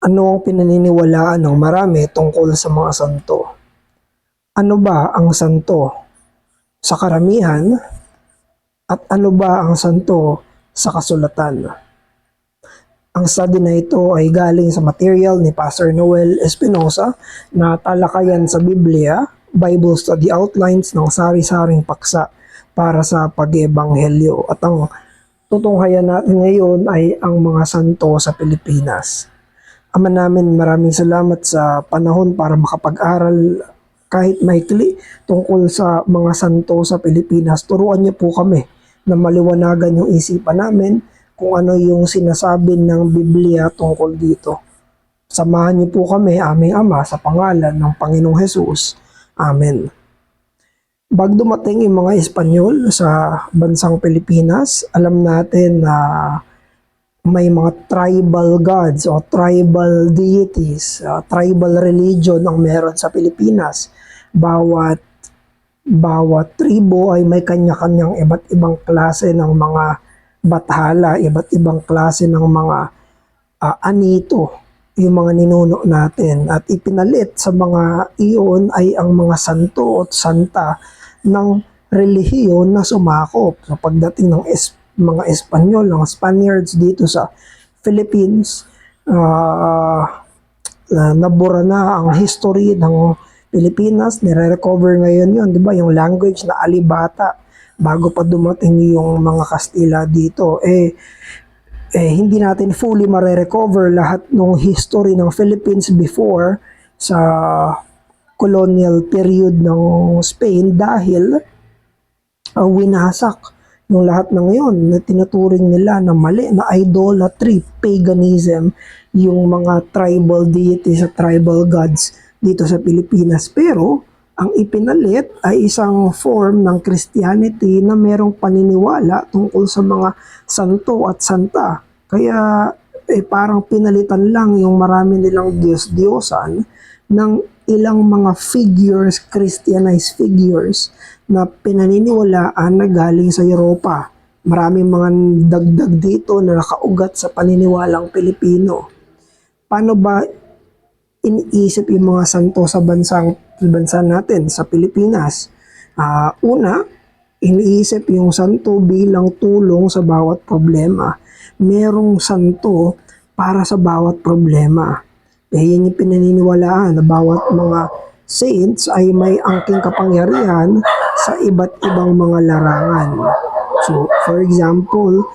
Ano ang pinaniniwalaan ng marami tungkol sa mga santo? Ano ba ang santo sa karamihan at ano ba ang santo sa kasulatan? Ang study na ito ay galing sa material ni Pastor Noel Espinosa na talakayan sa Biblia, Bible Study Outlines ng sari-saring paksa para sa pag-ebanghelyo. At ang tutunghayan natin ngayon ay ang mga santo sa Pilipinas. Ama namin, maraming salamat sa panahon para makapag-aral kahit maikli tungkol sa mga santo sa Pilipinas. Turuan niyo po kami na maliwanagan yung isipan namin kung ano yung sinasabi ng Biblia tungkol dito. Samahan niyo po kami, aming Ama, sa pangalan ng Panginoong Hesus. Amen. Bago dumating yung mga Espanyol sa bansang Pilipinas, alam natin na may mga tribal gods o tribal deities, tribal religion ang meron sa Pilipinas. Bawat tribo ay may kanya-kanyang iba't ibang klase ng mga bathala, iba't ibang klase ng mga anito, yung mga ninuno natin. At ipinalit sa mga iyon ay ang mga santo at santa ng relihiyon na sumakop. So pagdating ng mga Espanyol, ng Spaniards dito sa Philippines, nabura na ang history ng Pilipinas, nire-recover ngayon yun, di ba, yung language na alibata bago pa dumating yung mga Kastila dito. Hindi natin fully mare-recover lahat ng history ng Philippines before sa colonial period ng Spain dahil winasak yung lahat ng yon na tinuturing nila na mali, na idolatry, paganism, yung mga tribal deities at tribal gods dito sa Pilipinas. Pero ang ipinalit ay isang form ng Christianity na merong paniniwala tungkol sa mga santo at santa. Kaya parang pinalitan lang yung marami nilang Diyos-Diyosan ng ilang mga figures, Christianized figures na pinaniniwalaan na galing sa Europa. Maraming mga dagdag dito na nakaugat sa paniniwalang Pilipino. Paano ba iniisip yung mga santo sa bansa natin, sa Pilipinas? Una, iniisip yung santo bilang tulong sa bawat problema. Merong santo para sa bawat problema. Yan yung pinaniniwalaan na bawat mga saints ay may angking kapangyarihan sa iba't ibang mga larangan. So, for example,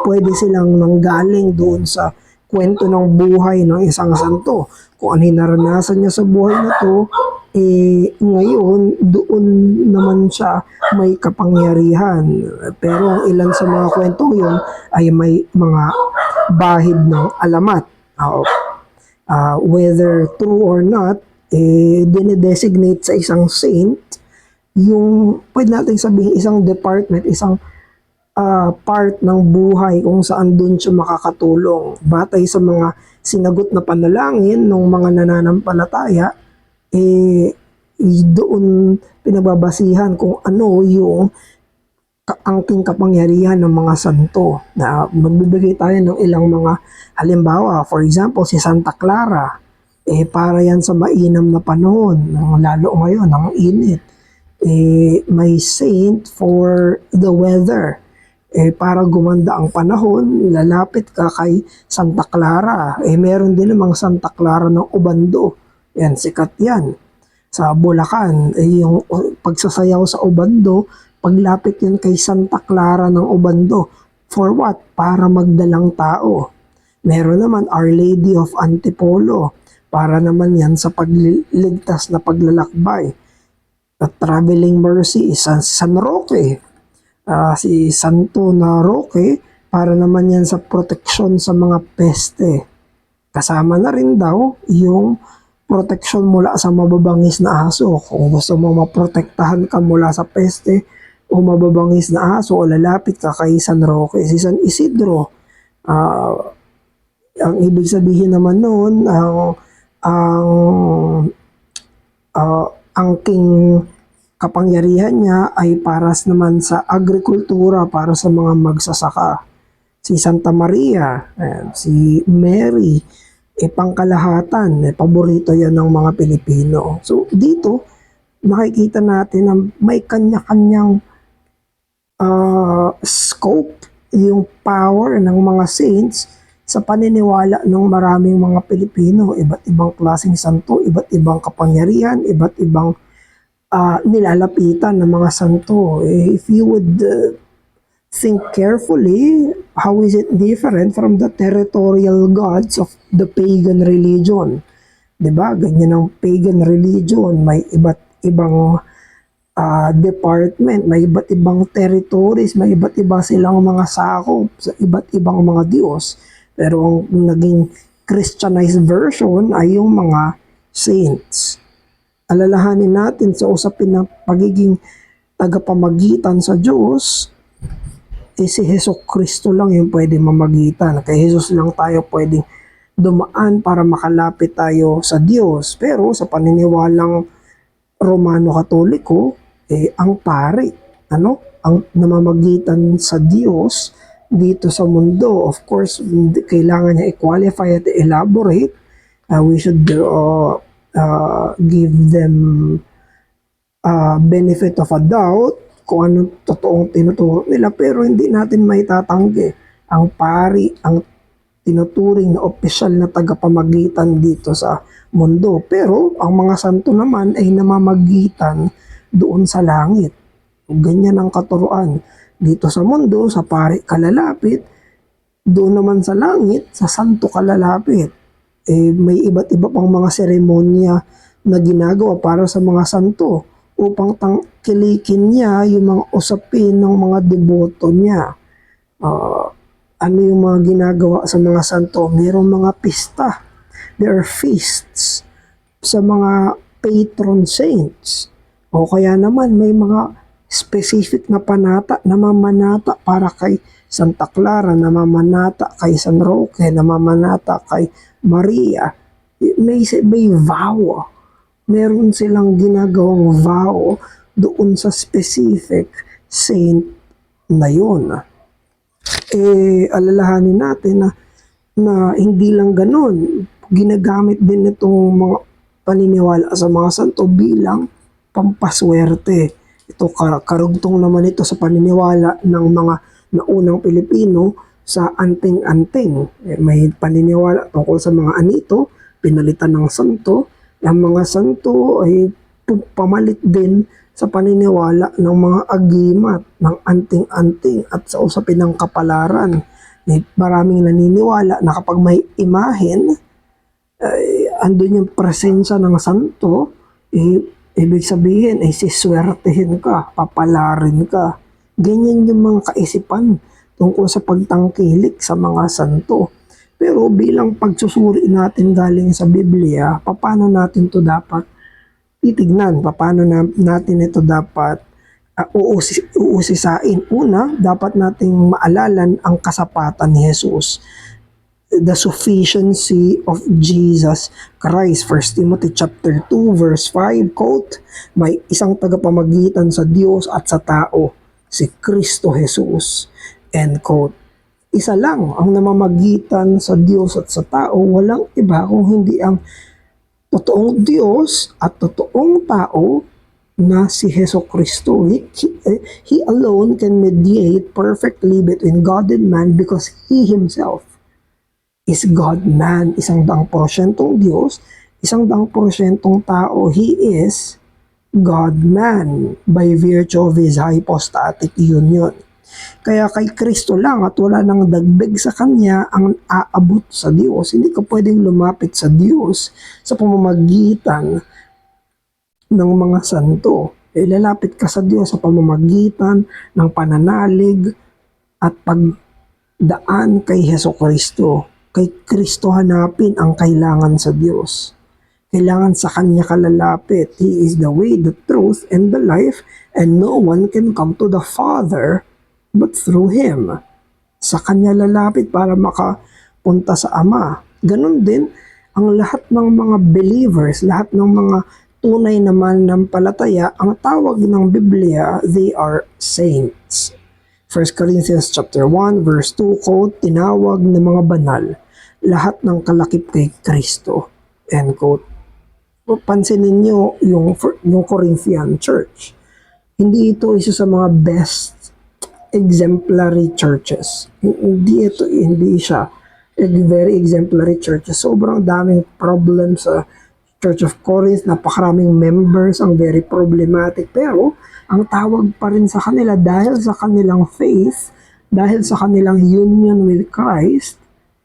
pwede silang nanggaling doon sa kwento ng buhay ng isang santo. Kung ano yung naranasan niya sa buhay na to, ngayon doon naman siya may kapangyarihan. Pero ang ilan sa mga kwento yun ay may mga bahid ng alamat. Whether true or not, dinedesignate sa isang saint yung pwede natin sabihin isang department, isang part ng buhay kung saan doon siya makakatulong. Batay sa mga sinagot na panalangin ng mga nananampalataya, doon pinagbabasihan kung ano yung angking kapangyarihan ng mga santo. Na magbibigay tayo ng ilang mga halimbawa. For example, si Santa Clara, para yan sa mainam na panahon, lalo ngayon, ang init. May saint for the weather. Para gumanda ang panahon, lalapit ka kay Santa Clara. Meron din namang Santa Clara ng Obando. Yan, sikat yan. Sa Bulacan, yung pagsasayaw sa Obando, paglapit yun kay Santa Clara ng Obando. For what? Para magdalang tao. Meron naman Our Lady of Antipolo. Para naman yan sa pagliligtas na paglalakbay. At Traveling Mercy, San Roque. Si Santo na Roque, para naman yan sa proteksyon sa mga peste. Kasama na rin daw yung proteksyon mula sa mababangis na aso. Kung gusto mo maprotektahan ka mula sa peste o mababangis na aso, o lalapit ka kay San Roque. Si San Isidro, ang ibig sabihin naman noon, ang king kapangyarihan niya ay para naman sa agrikultura, para sa mga magsasaka. Si Santa Maria, si Mary, pangkalahatan, paborito yan ng mga Pilipino. So dito, makikita natin na may kanya-kanyang scope, yung power ng mga saints sa paniniwala ng maraming mga Pilipino. Iba't ibang klaseng santo, iba't ibang kapangyarihan, iba't ibang nilalapitan ng mga santo. If you would think carefully, how is it different from the territorial gods of the pagan religion? Diba? Ganyan ang pagan religion. May iba't ibang department, may iba't ibang territories, may iba't iba silang mga sakop sa iba't ibang mga Diyos. Pero ang naging Christianized version ay yung mga saints. Alalahanin natin sa usapin ng pagiging tagapamagitan sa Diyos, si Hesus Kristo lang yung pwede mamagitan. Kay Jesus lang tayo pwedeng dumaan para makalapit tayo sa Diyos. Pero sa paniniwalang Romano Katoliko, ang pari, ang namamagitan sa Diyos dito sa mundo. Of course, kailangan niya i-qualify at elaborate. We should give them benefit of a doubt kung anong totoong tinuturo nila, pero hindi natin maitatanggi ang pari, ang tinuturing na opisyal na tagapamagitan dito sa mundo. Pero ang mga santo naman ay namamagitan doon sa langit. Ganyan ang katuruan. Dito sa mundo, sa pari kalalapit, doon naman sa langit, sa santo kalalapit. May iba't iba pang mga seremonya na ginagawa para sa mga santo upang tangkilikin niya yung mga usapin ng mga deboto niya. Ano yung mga ginagawa sa mga santo? Mayroong mga pista. There are feasts sa mga patron saints. O kaya naman may mga specific na panata, namamanata para kay Santa Clara, namamanata kay San Roque, namamanata kay Maria. May vow. Meron silang ginagawang vow doon sa specific saint na yun. Alalahanin natin na hindi lang ganun. Ginagamit din itong mga paniniwala sa mga santo bilang pampaswerte. Ito karugtong naman ito sa paniniwala ng mga naunang Pilipino sa anting-anting. May paniniwala tungkol sa mga anito, pinalitan ng santo. Ang mga santo ay pamalit din sa paniniwala ng mga agimat, ng anting-anting at sa usapin ng kapalaran. May maraming naniniwala na kapag may imahen, andun yung presensya ng santo, ibig sabihin ay siswertehin ka, papalarin ka. Ganyan yung mga kaisipan tungkol sa pagtangkilik sa mga santo. Pero bilang pagsusuri natin galing sa Biblia, paano natin to dapat titignan? Paano natin ito dapat uusisain? Una, dapat nating maalalan ang kasapatan ni Jesus. The sufficiency of Jesus Christ. 1 Timothy chapter 2 verse 5, quote, may isang tagapamagitan sa Diyos at sa tao, si Kristo Jesus, end quote. Isa lang ang namamagitan sa Diyos at sa tao, walang iba kung hindi ang totoong Diyos at totoong tao na si Hesus Kristo. He alone can mediate perfectly between God and man because He Himself is God-man. 100% Diyos, 100% tao. He is God-man by virtue of His hypostatic union. Kaya kay Kristo lang at wala nang dagdag sa Kanya ang aabot sa Diyos. Hindi ka pwedeng lumapit sa Diyos sa pamamagitan ng mga santo. Lalapit ka sa Diyos sa pamamagitan ng pananalig at pagdaan kay Hesus Kristo. Kay Kristo hanapin ang kailangan sa Diyos. Kailangan sa Kanya kalalapit. He is the way, the truth, and the life, and no one can come to the Father but through Him. Sa Kanya lalapit para makapunta sa Ama. Ganon din ang lahat ng mga believers, lahat ng mga tunay na mananampalataya, ang tawag ng Biblia, they are saints. 1 Corinthians chapter 1 verse 2, quote, tinawag ng mga banal. lahat ng kalakip kay Kristo. End quote. Pansinin nyo yung Corinthian church. Hindi ito isa sa mga best exemplary churches. Hindi siya a very exemplary churches. Sobrang daming problems sa Church of Corinth, napakaraming members, ang very problematic. Pero, ang tawag pa rin sa kanila dahil sa kanilang faith, dahil sa kanilang union with Christ,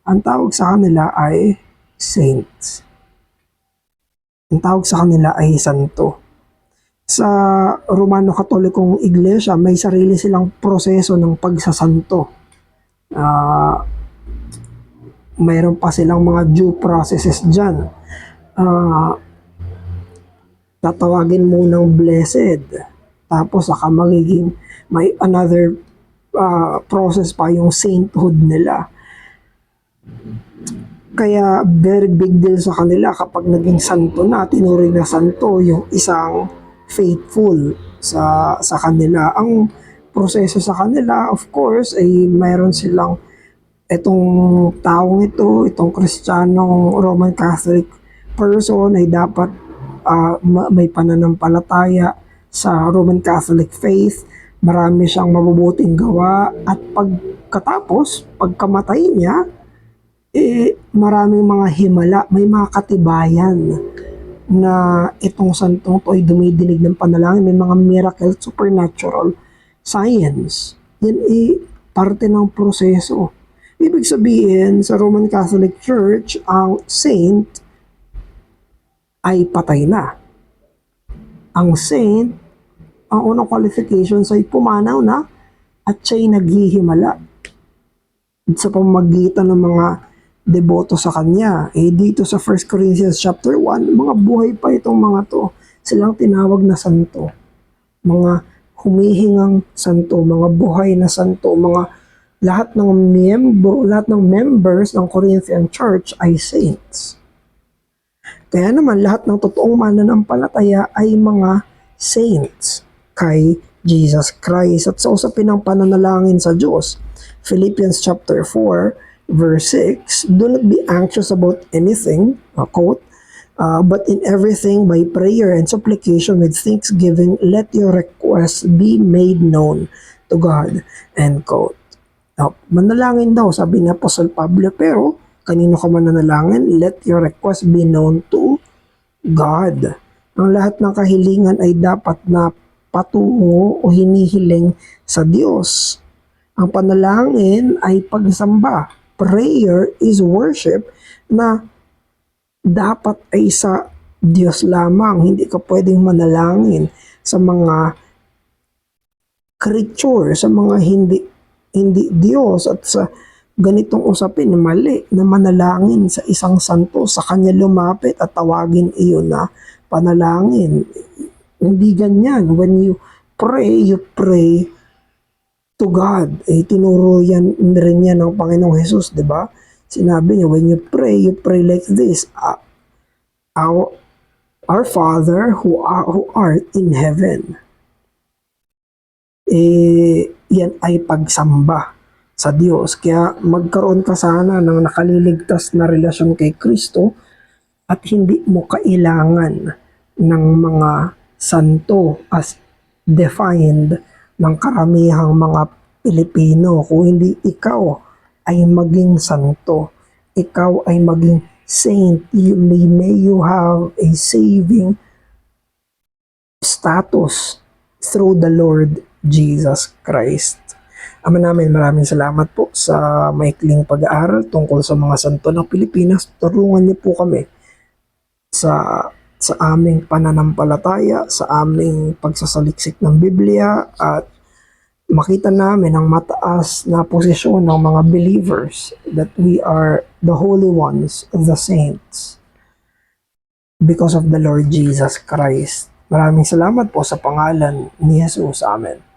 ang tawag sa kanila ay saints. Ang tawag sa kanila ay santo. Sa Romano Katolikong Iglesia, may sarili silang proseso ng pagsasanto. Mayroon pa silang mga due processes dyan. Tatawagin mo ng blessed. Tapos saka magiging may another process pa yung sainthood nila. Kaya very big deal sa kanila kapag naging santo na, tinuring na santo yung isang faithful sa kanila. Ang proseso sa kanila, of course, ay mayroon silang itong taong ito, itong Kristiyanong Roman Catholic person ay dapat may pananampalataya sa Roman Catholic faith, marami siyang mabubuting gawa, at pagkamatay niya, maraming mga himala, may mga katibayan na itong santong to ay dumidinig ng panalangin, may mga miracle, supernatural science. Yan parte ng proseso. Ibig sabihin, sa Roman Catholic Church, ang saint ay patay na. Ang saint, ang unang qualifications ay pumanaw na at siya'y naghihimala sa pamamagitan ng mga deboto sa kanya. Dito sa 1 Corinthians chapter 1, mga buhay pa itong mga to. Silang tinawag na santo. Mga humihingang santo, mga buhay na santo, lahat ng members ng Corinthian Church ay saints. Kaya naman lahat ng totoong mananampalataya ay mga saints kay Jesus Christ. At sa usapin ng pananalangin sa Diyos, Philippians chapter 4 verse 6, do not be anxious about anything, quote, but in everything by prayer and supplication with thanksgiving, let your requests be made known to God, end quote. Manalangin daw, sabi ni Apostle Pablo, pero kanino ka mananalangin? Let your request be known to God. Ang lahat ng kahilingan ay dapat na patungo o hinihiling sa Diyos. Ang panalangin ay pagsamba. Prayer is worship na dapat ay sa Diyos lamang. Hindi ka pwedeng manalangin sa mga creature, sa mga hindi Diyos, at sa ganitong usapin mali na manalangin sa isang santo, sa kanya lumapit at tawagin iyon na panalangin. Hindi ganyan. When you pray to God. Tinuro rin yan ng Panginoong Jesus, di ba? Sinabi niya, when you pray like this, our Father who art in heaven. Yan ay pagsamba sa Diyos. Kaya magkaroon ka sana ng nakaliligtas na relasyon kay Kristo at hindi mo kailangan ng mga santo as defined ng karamihang mga Pilipino. Kung hindi ikaw ay maging santo, ikaw ay maging saint, may you have a saving status through the Lord Jesus Christ. Ama namin, maraming salamat po sa maikling pag-aaral tungkol sa mga santo ng Pilipinas. Tulungan niyo po kami sa aming pananampalataya, sa aming pagsasaliksik ng Biblia, at makita namin ang mataas na posisyon ng mga believers that we are the holy ones, the saints, because of the Lord Jesus Christ. Maraming salamat po sa pangalan ni Jesus. Amen.